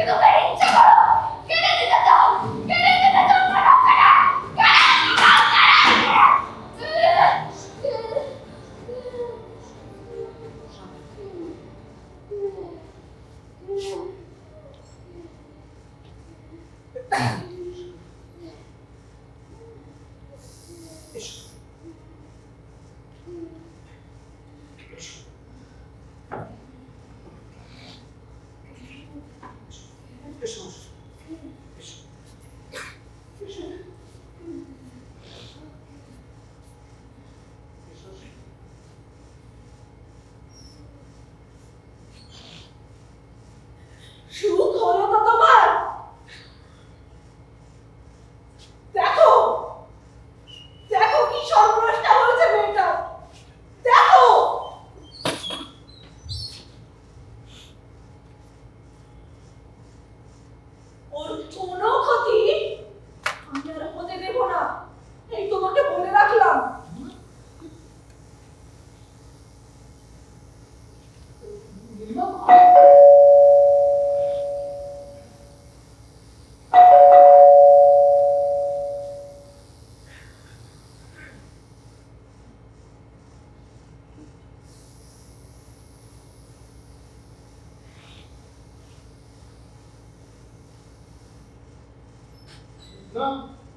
Che dovete inseguire! Che ne dite?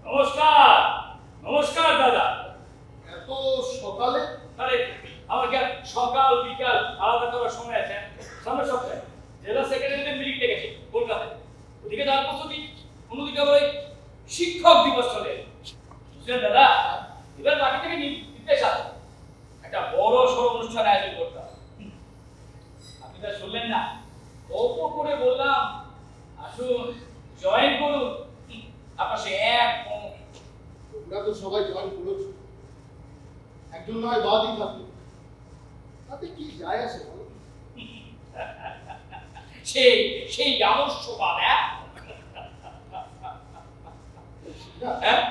নমস্কার নমস্কার দাদা। এত সকালে? আরে আমার কি সকাল বিকাল আলাদা করার সময় আছে? সামনের সপ্তাহে জেলা সেক্রেটারিদের মিটিং ডেকেছে কলকাতায়। ওদিকে তার প্রস্তুতি, অন্যদিকে আবার শিক্ষক দিবস চলে। বুঝলেন দাদা, এবার বাকি থেকে নির্দেশ আছে একটা বড় সড় অনুষ্ঠান আয়োজন করতে হবে। আপনি তা শুনলেন না? অল্প করে বললাম আসুন জয়েন করুন। আপনার সে এক তোমরা তো সবাই জয়েন করেছো, একজন নয় বাদই থাকবে, তাতে কি যায় আসে বলো? সেই সেই আদর্শবাদ। হ্যাঁ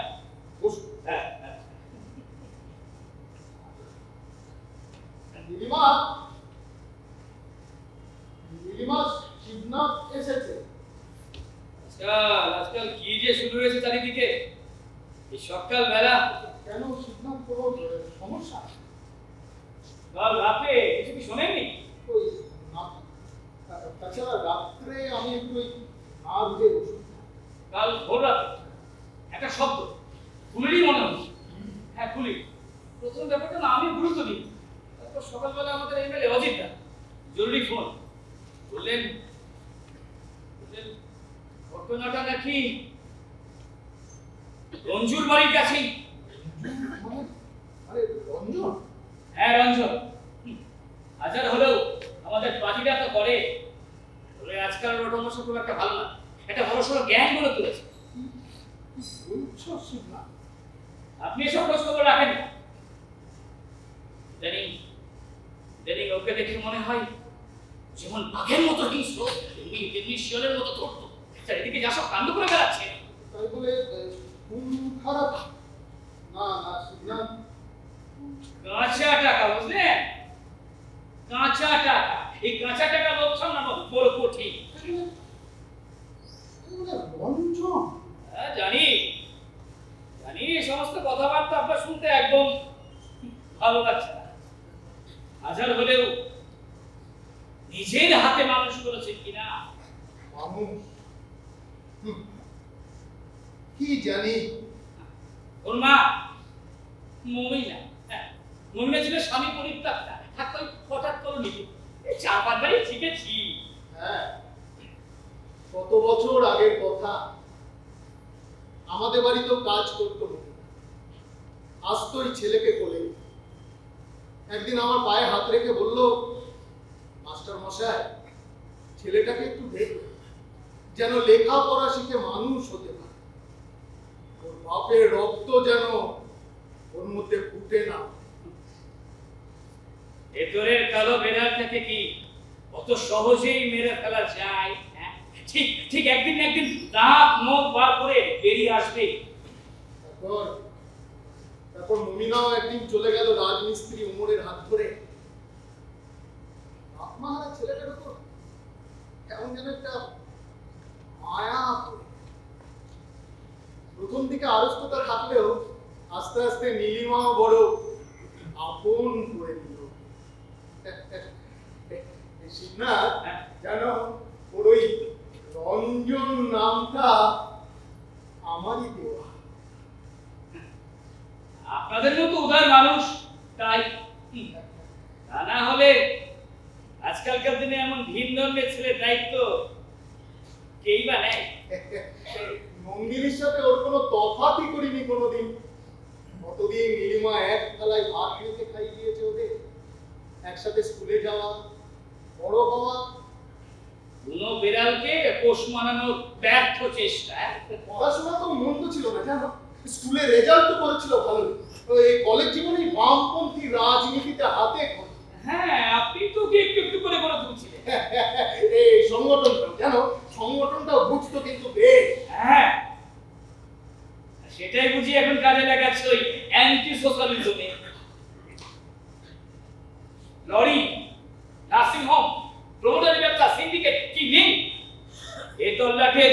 নীলিমা, নীলিমা শিবনাথ এসেছে। আজকাল কি যে শুরু হয়েছে চারিদিকে এই সকাল বেলা। কেন শিবনাথ, কোনো সমস্যা? কাল রাতে কিছু কি শোনেননি? ওই তাছাড়া রাত্রে আমি একটু ওই না বুঝে বসি। কাল ভোর রাতে একটা শব্দ ফুলেরই মনে হচ্ছে। হ্যাঁ ফুলি। প্রথম ব্যাপারটা না আমি গুরুত্ব দিই, তারপর সকালবেলা আমাদের এমএলএ অজিতদা জরুরি ফোন বললেন, ঘটনাটা নাকি রঞ্জুর বাড়ির কাছেই। আরে রঞ্জন? হ্যাঁ রঞ্জন। হাজার হলেও আমাদের পার্টিটা তো করে বলে আজকাল ওটা অবশ্য খুব একটা ভালো না, একটা বড় সড়ো গ্যাং গড়ে তুলেছে। আপনি এসব খোঁজ খবর রাখেন না? জানি জানি ওকে দেখে মনে হয় যেমন বাঘের মতো হিংস্র, তেমনি শিয়ালের মতো ধরত, চারিদিকে যা সব কাণ্ড করে বেড়াচ্ছে। তাই বলে খুব খারাপ না? না শিবনাথ, কাঁচা টাকা বুঝলেন, কাঁচা টাকা। এই কাঁচা টাকা লোক সামলানো বড় কঠিন। রঞ্জন? জানি জানি এই সমস্ত কথাবার্তা আপনার শুনতে একদম ভালো লাগছে না। হাজার হলেও নিজের হাতে মানুষ করেছেন কিনা। মানুষ কি জানি। ওর মা মমিনা, মমিনা ছিল স্বামী পরিত্যাক্তা, থাকতো হঠাৎ করে নিত। চার পাঁচবারই শিখেছি। হ্যাঁ, কত বছর আগের কথা। আমাদের বাড়িতেও কাজ করতো, আসতো ওই ছেলেকে কোলে। একদিন আমার পায়ে হাত রেখে বলল, মাস্টার মশাই, ছেলেটাকে একটু দেখো, যেন লেখাপড়া শিখে মানুষ হতে পারে। ওর বাপের রক্ত যেন ওর মধ্যে ফুটে না। ভেতরের কালো বেড়ার থেকে কি অত সহজেই মেরে ফেলা যায়? ঠিক ঠিক একদিন না একদিন দাঁত মুখ বার করে বেরিয়ে আসবে। তারপর মুমিনাও একদিন চলে গেল রাজমিস্ত্রি উমরের হাত ধরে। আপনারা ছেলেটার উপর কেমন যেন একটা মায়া। প্রথম দিকে আড়ষ্টতা থাকলেও আস্তে আস্তে নীলিমাও বড় আপন করে দিল। শিবনাথ, জানো ওর ওই রঞ্জন নামটা আমারই দেওয়া। আপনাদের মতো উদার মানুষ তাই। তা না হলে আজকালকার দিনে এমন ভিন ধর্মের ছেলের দায়িত্ব কেই বা নেয়। নন্দিনীর সাথে ওর কোনো তফাতই করিনি কোনোদিন। কতদিন নীলিমা এক থালায় ভাত খেতে খাইয়েছে ওদের, একসাথে স্কুলে যাওয়া, বড় হওয়া। বুনো বিড়ালকে পোষ মানানোর ব্যর্থ চেষ্টা। পড়াশোনা তো মন্দ ছিল না জানো, স্কুলে রেজাল্ট তো করেছিল ভালো। এই কলেজ জীবনে বামপন্থী রাজনীতিতে হাতে খড়ি। হ্যাঁ, আপনি তো একটু একটু করে করে তুলছিলেন। এই সংগঠনটা জানো, সংগঠনটাও বুঝতো কিন্তু বেশ। হ্যাঁ, সেটাই বুঝি এখন কাজে লাগাচ্ছে ওই অ্যান্টি সোশ্যালিজমে। লরি, নার্সিং হোম, প্রমোটারি ব্যবসা, সিন্ডিকেট কি নেই? এই তল্লাটের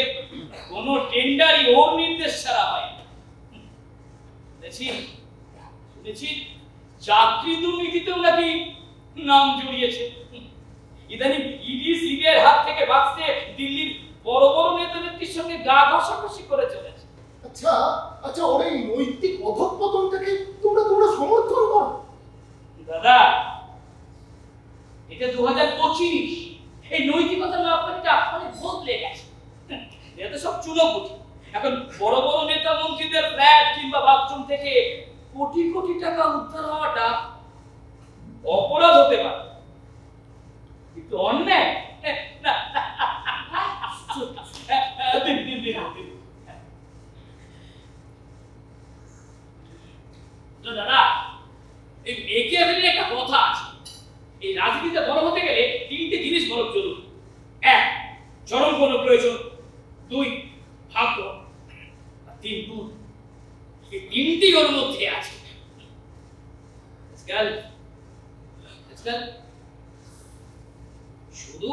কোন টেন্ডারই ওর নির্দেশ ছাড়া হয়। শুনেছি চাকরি দুর্নীতিতেও নাকি নাম জড়িয়েছে। ইদানিং ইডি সিবিআইয়ের হাত থেকে বাঁচতে দিল্লির বড় বড় নেতাদের সঙ্গে গা ঘষাঘষি করে চলেছে। আচ্ছা আচ্ছা, ওর এই নৈতিক অধঃপতনটাকে তোমরা সমর্থন করো? দাদা, এটা 2025, এই নৈতিকতার মাপকাঠিটা অনেক বদলে গেছে। এটা সব চুলোপুটি। এখন বড় বড় নেতা মন্ত্রীদের ফ্ল্যাট কিংবা বাথরুম থেকে কোটি কোটি টাকা উদ্ধার হওয়াটা অপরাধ হতে পারে, কিন্তু অন্যায় না। দাদা, এই মেকিয়াভেলির একটা কথা আছে, এই রাজনীতিতে বড় হতে গেলে তিনটে জিনিস বড় জরুরি। এক, চরম কোনো প্রয়োজন। দুই, ভাগ্য। আর তিন, দুধ। এই তিনটি ওর মধ্যে আছে। আজকাল শুধু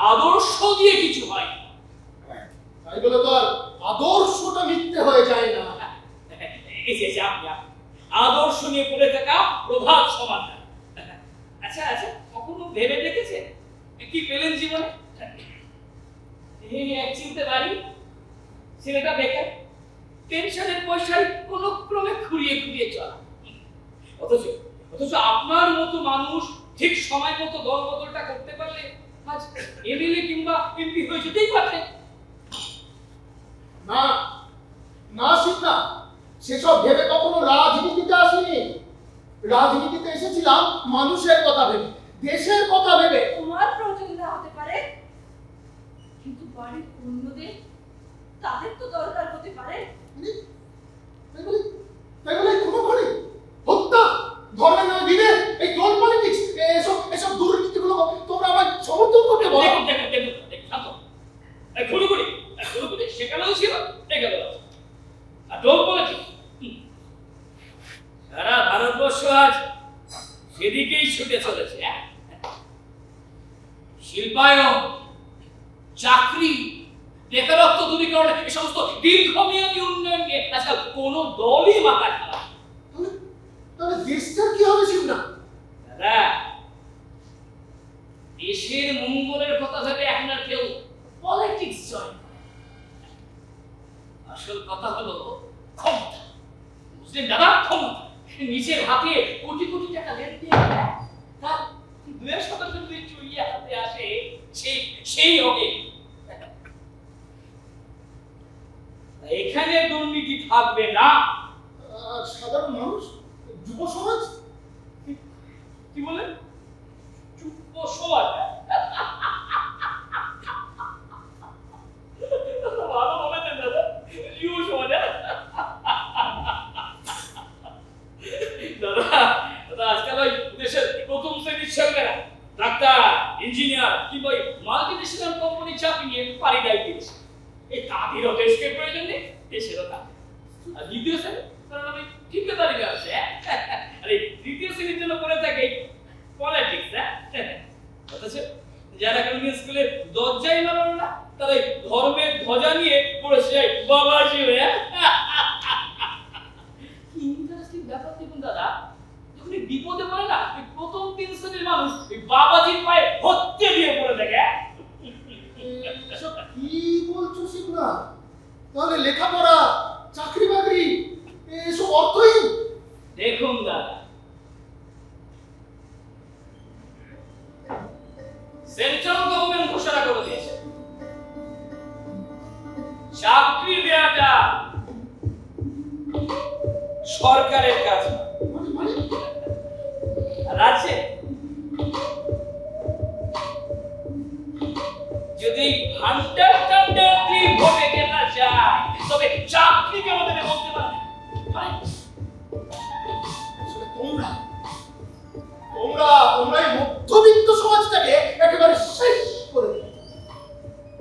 আদর্শ দিয়ে কিছু হয় না। তাই বলে তো আর আদর্শটা মিথ্যে হয়ে যায় না। এসেছে আপনি আদর্শ নিয়ে পড়ে থাকা প্রভাত সমাধান। আচ্ছা আচ্ছা, কখনো ভেবে দেখেছেন কি পেলেন জীবনে? এই এক চিনতে পারি, ছেলেটা বেকার, পেনশনের পয়সায় কোনো ক্রমে খুঁড়িয়ে খুঁড়িয়ে চলা। অথচ আপনার মতো মানুষ ঠিক সময় মতো দল বদলটা করতে পারলে আজ এমএলএ কিংবা এমপি হয়ে যেতেই পারতেন। না না শিবনা, সেসব ভেবে কখনো রাজনীতিতে আসিনি। রাজনীতিতে এসেছিলাম মানুষের কথা ভেবে, দেশের কথা ভেবে। তোমার প্রয়োজন না হতে পারে, কিন্তু বাড়ির অন্যদের তাদের তো দরকার হতে পারে। তাই বলে কোনোখানে হত্যা, ধর্মের নামে বিভেদ, এই দল পলিটিক্স, এসব দুর্নীতিগুলো তোমরা আমার সমর্থন করতে বলো? খুনুখুনি সেখানেও ছিল, আর দল পলিটিক্স সারা ভারতবর্ষ আজ সেদিকেই ছুটে চলেছে। শিল্পায়ন, চাকরি, বেকারত্ব দূরীকরণ, এই সমস্ত দীর্ঘমেয়াদী উন্নয়ন নিয়ে আজকাল কোনো দলই মাথা খারাপ। তাহলে দেশটার কি হবে শিবনা? দাদা, দেশের মঙ্গলের কথা ভেবে এখন আর কেউ পলিটিক্স জয়েন করে। আসল কথা হলো ক্ষমতা। বুঝলেন দাদা, ক্ষমতা। নিজের হাতে কোটি কোটি টাকা লেনদেন, তার 2% যদি চুইয়ে হাতে আসে, সেই হবে। এখানে দুর্নীতি থাকবে না। সাধারণ মানুষ, যুব সমাজ? কি বলেন? যুব সমাজ? ভালো বলেছেন দাদা, যুব সমাজ। দাদা, আজকাল ওই দেশের প্রথম শ্রেণীর ছেলেরা ডাক্তার, ইঞ্জিনিয়ার কিংবা মাল্টিনেশনাল কোম্পানি চাকরি নিয়ে পারিবারিক দিয়েছে। এই তাদেরও দেশকে প্রয়োজন নেই, দেশেরও তাদের। আর দ্বিতীয় শ্রেণী, কারণ আমি ঠিকাদারি ব্যবসা, আর এই তৃতীয় শ্রেণীর জন্য করে থাকে পলিটিক্স। অথচ যারা কোনো স্কুলে দরজাই নামানো না, তারা ধর্মের ধ্বজা নিয়ে পড়েছে যায় বাবাজি হয়ে। কি ইন্টারেস্টিং ব্যাপার দেখুন দাদা, যখন বিপদে পড়ে না, প্রথম 3 শ্রেণীর মানুষ বাবাজির পায়ে হত্যে দিয়ে পড়ে থাকে। এসব কি বলছো শিবনা? তাহলে লেখাপড়া, চাকরি বাকরি এসব অর্থহীন। দেখুন দাদা, সেন্ট্রাল গভর্নমেন্ট ঘোষণা করে দিয়েছে চাকরি দেওয়াটা সরকারের কাজ না। আর আছে যদি ভান্ডার টান্ডার দিয়ে ভোটে কেনা যায় তবে চাকরি কেন দেবে বলতে পারে? আসলে তোমরা এই মধ্যবিত্ত সমাজটাকে একেবারে শেষ করে দিলে।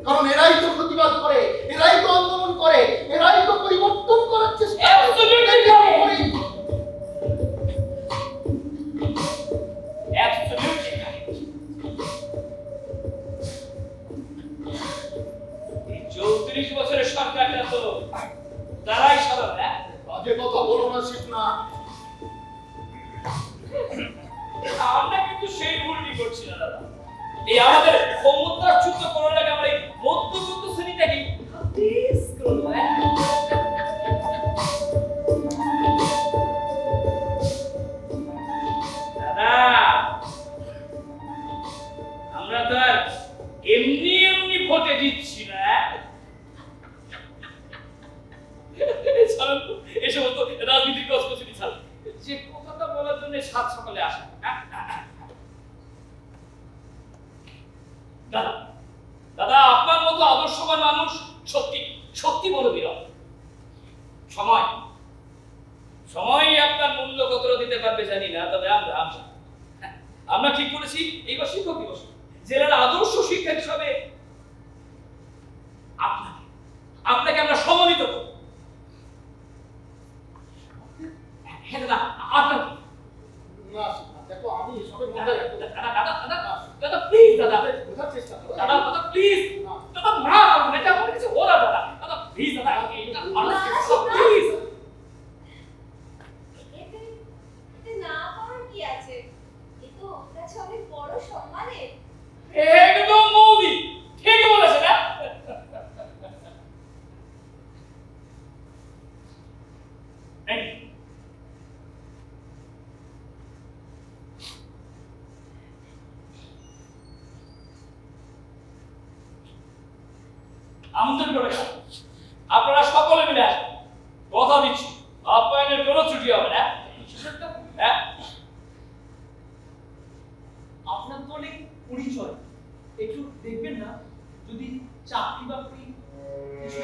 কারণ এরাই তো প্রতিবাদ করে, এরাই তো আন্দোলন করে, এরাই তো পরিবর্তন করার চেষ্টা করে। Absolutely correct. এই 34 বছরের সরকারটা তো তারাই সারাবে। বাজে কথা বলো না শিবনা। আমরা কিন্তু সেই ভুলটি করছি না দাদা। এই আমাদের ক্ষমতাচ্যুত করার আগে আমরা এই মধ্যবিত্ত শ্রেণীটাকে প্লিজ করবো। দাদা, আমরা তো আর এমনি এমনি ভোটে দিচ্ছি না। এই সমস্ত রাজনীতির কসকসি ছাড়া যে কথাটা বলার জন্য সাত সকালে আসা। দাদা দাদা, আপনার মতো আদর্শবান মানুষ সত্যি সত্যি বড় বিরল। সময় আপনার মূল্য কতটা দিতে পারবে জানি না, তবে আমরা ঠিক করেছি এইবার শিক্ষক দিবস জেলার আদর্শ শিক্ষক হিসাবে আপনাকে আমরা সম্মানিত করব। হ্যাঁ দাদা, আপনার না দেখো, আমি এসবের মধ্যে দাদা প্লিজ দাদা, বোঝার চেষ্টা করো। দাদা প্লিজ দাদা, না এটা আমার কিছু ওরা দাদা প্লিজ দাদা, এটা মানুষ প্লিজ। এতে না করার কি আছে? এ তো ওর কাছে অনেক বড় সম্মানের। একদম মৌদি ঠিকই বলেছে না? আমন্ত্রণ করে আপনারা সকলে মিলে আসবেন। কথা দিচ্ছি আপ্যায়নের কোনো ত্রুটি হবে না। হ্যাঁ, আপনার তো অনেক পরিচয়, একটু দেখবেন না যদি চাকরি বাকরি কিছু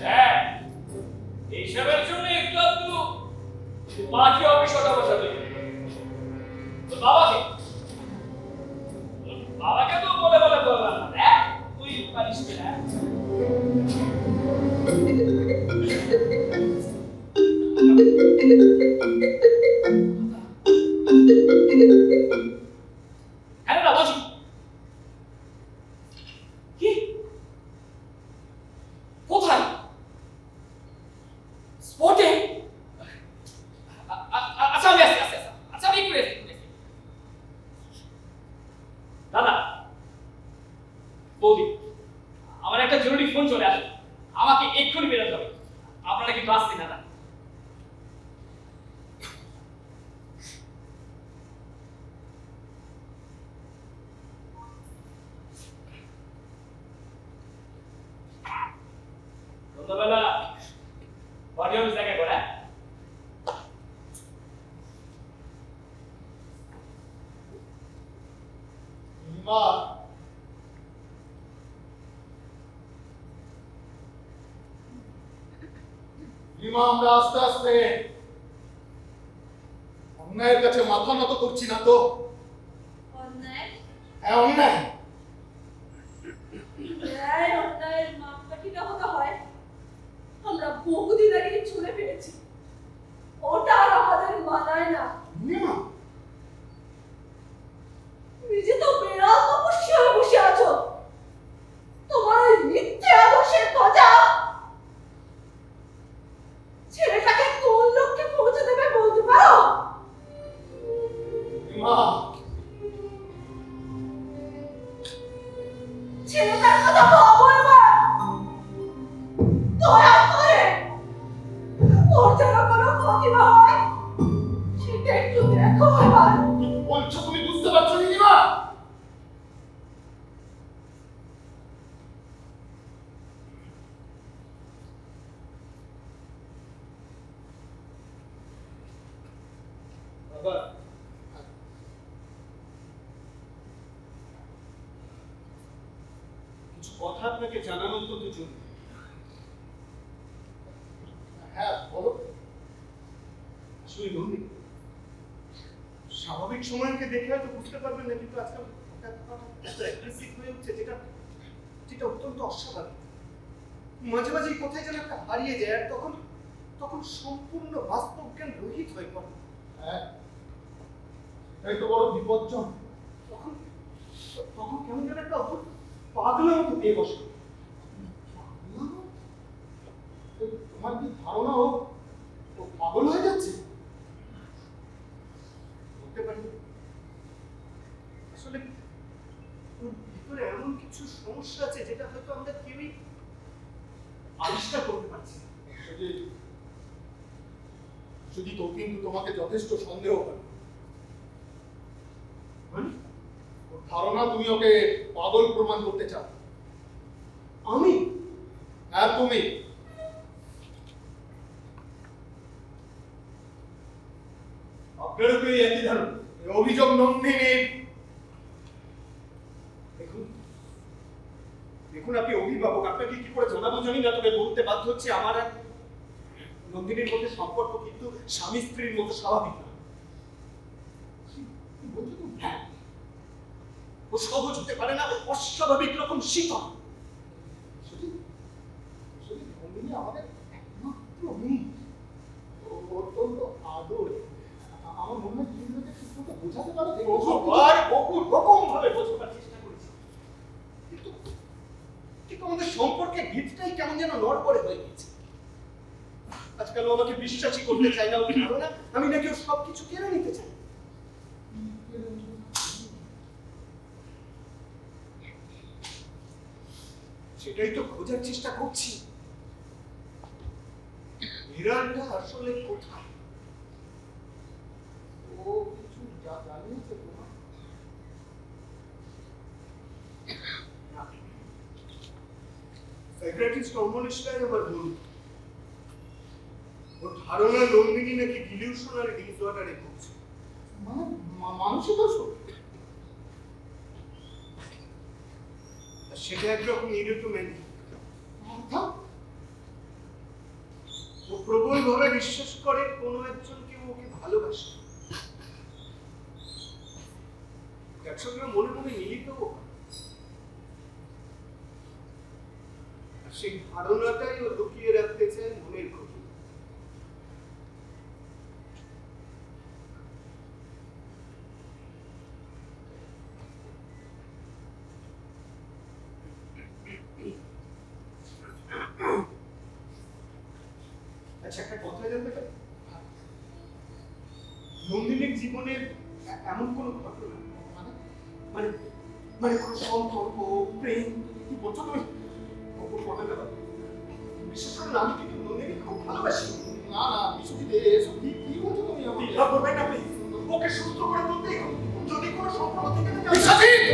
হ্যাঁ, এইসবের জন্য একটু একটু বাকি অফিসটা বসাতে তো বাবাকে তো বলে বললাম না, তুই পারিস না। হ্যাঁ না বলছি কি কোথায় স্পটে? আচ্ছা আমি আসছি, আচ্ছা আমি একটু দাদা বৌদি, আমার একটা জরুরি ফোন চলে আসে, আমাকে এক্ষুনি বেরোতে হবে। আপনারা কি ক্লাস দিন দাদা? সন্ধ্যাবেলা পার্টি অফিস দেখা করে। আমরা আস্তে আস্তে অন্যায়ের কাছে মাথা নত করছি না তো? অন্যায়? হ্যাঁ অন্যায়। অন্যায়ের মাপকাঠিটা হতে হয় আমরা বহুদিন আগে ছুঁড়ে ফেলেছি, ওটা আর আমাদের মানায় না। নিজে তো বেড়াল তপস্যা হয়ে বসে আছো, তোমার ওই মিথ্যে আদর্শের ধ্বজা ছেলেটাকে কোন লোককে পৌঁছে দেবে বলতে পারো? দেখো এবার। কি বলছো তুমি বুঝতে পারছো নীলিমা? বাবা, কিছু কথা আপনাকে জানানোর তো দুজন। হ্যাঁ বলো। আসলে নন্দী, স্বাভাবিক সময়কে দেখে হয়তো বুঝতে পারবেন না, কিন্তু আজকাল এত অ্যাগ্রেসিভ হয়ে উঠছে, যেটা যেটা অত্যন্ত অস্বাভাবিক। মাঝে মাঝে কোথায় যেন একটা হারিয়ে যায়, আর তখন তখন সম্পূর্ণ বাস্তব জ্ঞান রহিত হয়ে পড়ে। হ্যাঁ এই তো বড় বিপজ্জনক। তখন তখন কেমন যেন একটা অদ্ভুত পাগলের মতো পেয়ে বসে। তোমার কি ধারণা ও ও পাগল হয়ে যাচ্ছে? বলতে পারি আসলে ওর ভিতরে এমন কিছু সমস্যা আছে যেটা হয়তো আমরা কেউই আবিষ্কার করতে পারছি না। যদি তো কিন্তু তোমাকে যথেষ্ট সন্দেহ করে। মানে ওর ধারণা তুমি ওকে পাগল প্রমাণ করতে চাও। আমি হ্যাঁ তুমি। আপনারও কি একই ধারণা? এই অভিযোগ নন্দিনীর। দেখুন দেখুন, আপনি অভিভাবক, আপনাকে কি করে জানাবো জানি না, তবে বলতে বাধ্য হচ্ছে আমার আর নন্দিনীর মধ্যে সম্পর্ক কিন্তু স্বামী স্ত্রীর মতো স্বাভাবিক না। কি বলছো তুমি? হ্যাঁ, ও সহজ হতে পারে না, অস্বাভাবিক রকম শীতল। সত্যি সত্যি নন্দিনী আমাদের একমাত্র মেয়ে। ও অত্যন্ত আদর। আমার মনে হয় তুমি যদি ঠিক মতো বোঝাতে পারো যে বহুবার বহু রকম ভাবে বোঝাবার চেষ্টা করেছি, কিন্তু কিন্তু আমাদের সম্পর্কে ভিতটাই কেমন যেন নড়বড়ে হয়ে গেছে। আজকাল ও আমাকে বিশ্বাসই করতে চায় না, ওর ধারণা আমি নাকি ওর সবকিছু কেড়ে নিতে চাই। সেটাই তো খোঁজার চেষ্টা করছি, বিড়ালটা আসলে কোথায়। ও কিছু জানিয়েছে তোমার? সাইকিয়াট্রিস্ট অমলেশটাই আমার বন্ধু। ওর ধারণা নন্দিনী নাকি ডিলিউশনারি ডিসঅর্ডারে ভুগছে। মানে মানসিক অসুখ? আর সেটা একরকম ইরিটমেন্ট। অর্থাৎ ও প্রবল ভাবে বিশ্বাস করে কোনো একজনকে ওকে ভালোবাসে, যার সঙ্গে মনে মনে মিলিত। আর সেই ধারণাটাই ও লুকিয়ে রাখতে চায় মনের গভীরে। আচ্ছা, একটা কথা জানতে পারি? নন্দিনীর জীবনের এমন কোন ঘটনা, মানে মানে কোন সম্পর্ক, প্রেম, কি বলছো তুমি? বলে না, বিশেষ করে আমি কিন্তু নন্দিনী খুব ভালোবাসি। না না বিশ্বজিৎ, এসব কি কি বলছো তুমি আমাকে? দ্বিধা করবেন না প্লিজ, ওকে সুস্থ করে তুলতেই হবে। যদি কোনো সম্পর্ক থেকে থাকে বিশ্বজিৎ!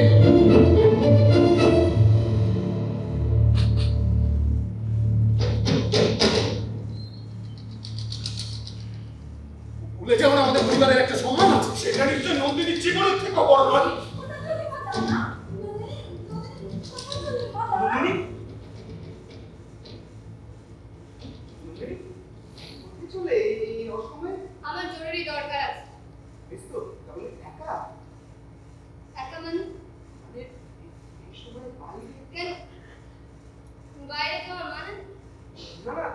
ভুলে যাও না আমাদের পরিবারের একটা সম্মান আছে। সেটা নিশ্চয় নন্দিনীর জীবনের থেকেও বড় নয়। নন্দিনী? নন্দিনী? কোথায় চলে এই অসময়ে? আমার জরুরি দরকার আছে। বেশ তো, তাহলে একা? একা মানে? মানে এই সময় বাইরে? কেন? বাইরে যাওয়ার মানে? না না,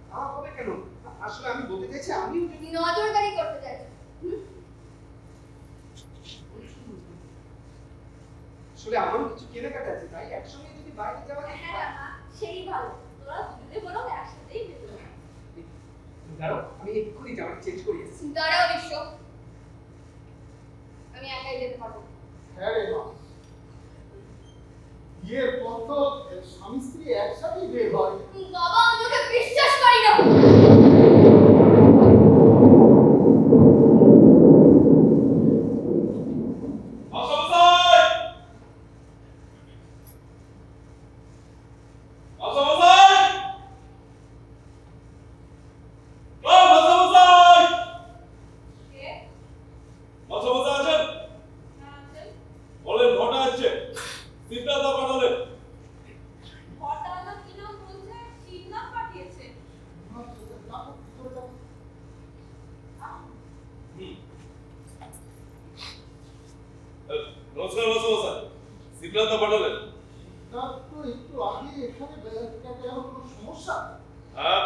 তা হবে কেন? আসলে আমি বলতে চাইছি আমিও যদি নজরদারি করতে চাইছি। আসলে আমারও কিছু কেনাকাটা আছে, তাই একসঙ্গে যদি বাইরে যাওয়া যায়। হ্যাঁ মা, সেই ভালো। তোরা দুজনে বরং একসাথেই যেতে পারি। দাঁড়াও, আমি এক্ষুনি জামাটা চেঞ্জ করে এসেছি। দাঁড়াও বিশ্ব, আমি একাই যেতে পারবো। হ্যাঁ রে মা, বিয়ের পর তো স্বামী স্ত্রী একসাথেই বের হয়। বাবা, আমি তোকে বিশ্বাস করি না। নমস্কার নমস্কার সিদ্ধান্ত পাঠালেন তা তো একটু আগে এখানে কোনো সমস্যা? হ্যাঁ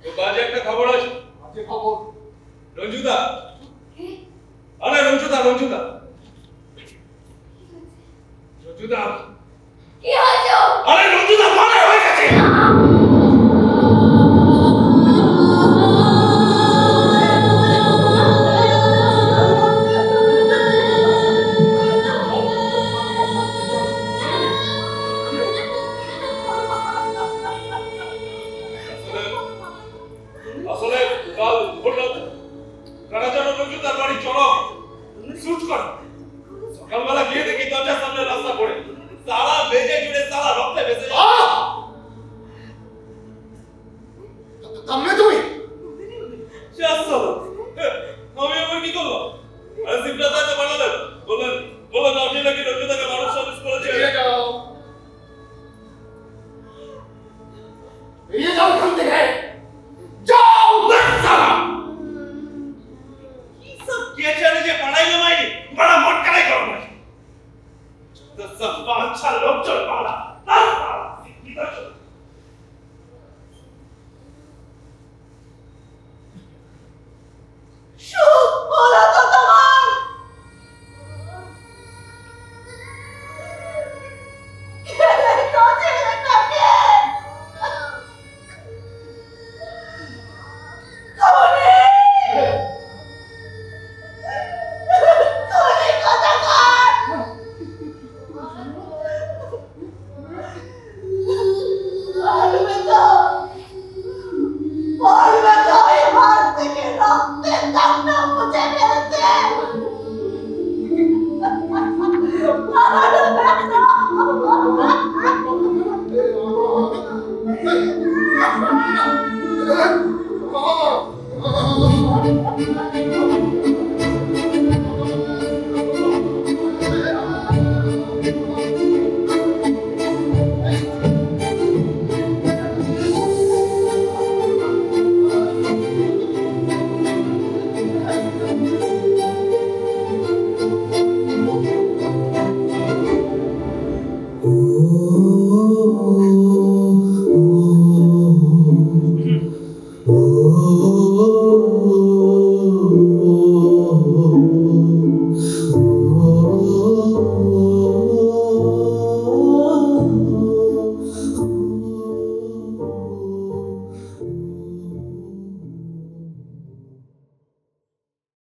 তো বাজে একটা খবর আছে। যে খবর? রঞ্জুদা, আরে রঞ্জুদা রঞ্জুদা রঞ্জুদা, কি হয়েছে? আরে রঞ্জুদা মারা হয়ে গেছে। আসলে কাল হঠাৎ কারা যেন রঞ্জুদার বাড়ি চড়ক শুট করে। সকালবেলা গিয়ে দেখি দরজার সামনে রাস্তা পড়ে সারা বেজে জুড়ে সারা রক্তে ভেসে যায়। থামবে তুমি? আমি আবার কি করলাম? আরে সিদ্ধান্ত তো পাঠালেন, বললেন আপনি নাকি রঞ্জুদাকে মানুষ সার্ভিস করেছে। বেরিয়ে যাও, বেরিয়ে যাও এখান থেকে। যাও কি সব কেচারে যে পড়াইলো মাইনি বড় মটকাই করো না। তো সব বাচ্চা লোক চল পালা Oh!